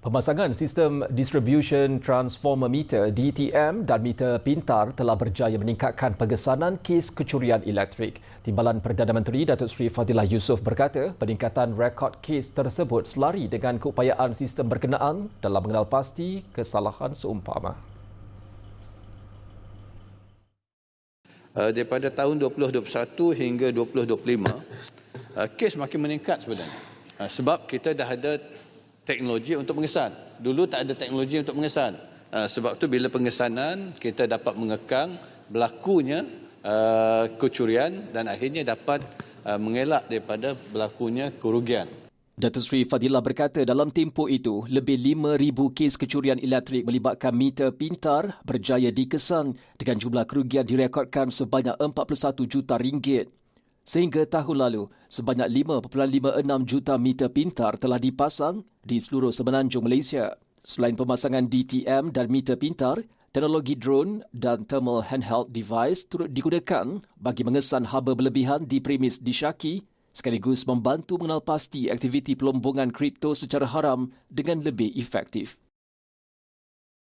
Pemasangan sistem Distribution Transformer Meter DTM dan meter pintar telah berjaya meningkatkan pengesanan kes kecurian elektrik. Timbalan Perdana Menteri Datuk Seri Fadilah Yusof berkata peningkatan rekod kes tersebut selari dengan keupayaan sistem berkenaan dalam mengenal pasti kesalahan seumpama. Daripada tahun 2021 hingga 2025, kes makin meningkat sebenarnya. Sebab kita dah ada teknologi untuk mengesan. Dulu tak ada teknologi untuk mengesan. Sebab tu bila pengesanan, kita dapat mengekang berlakunya kecurian dan akhirnya dapat mengelak daripada berlakunya kerugian. Datuk Seri Fadilah berkata dalam tempoh itu, lebih 5,000 kes kecurian elektrik melibatkan meter pintar berjaya dikesan dengan jumlah kerugian direkodkan sebanyak 41 juta ringgit. Sehingga tahun lalu, sebanyak 5.56 juta meter pintar telah dipasang di seluruh semenanjung Malaysia. Selain pemasangan DTM dan meter pintar, teknologi drone dan thermal handheld device turut digunakan bagi mengesan haba berlebihan di premis disyaki sekaligus membantu mengenal pasti aktiviti pelombongan kripto secara haram dengan lebih efektif.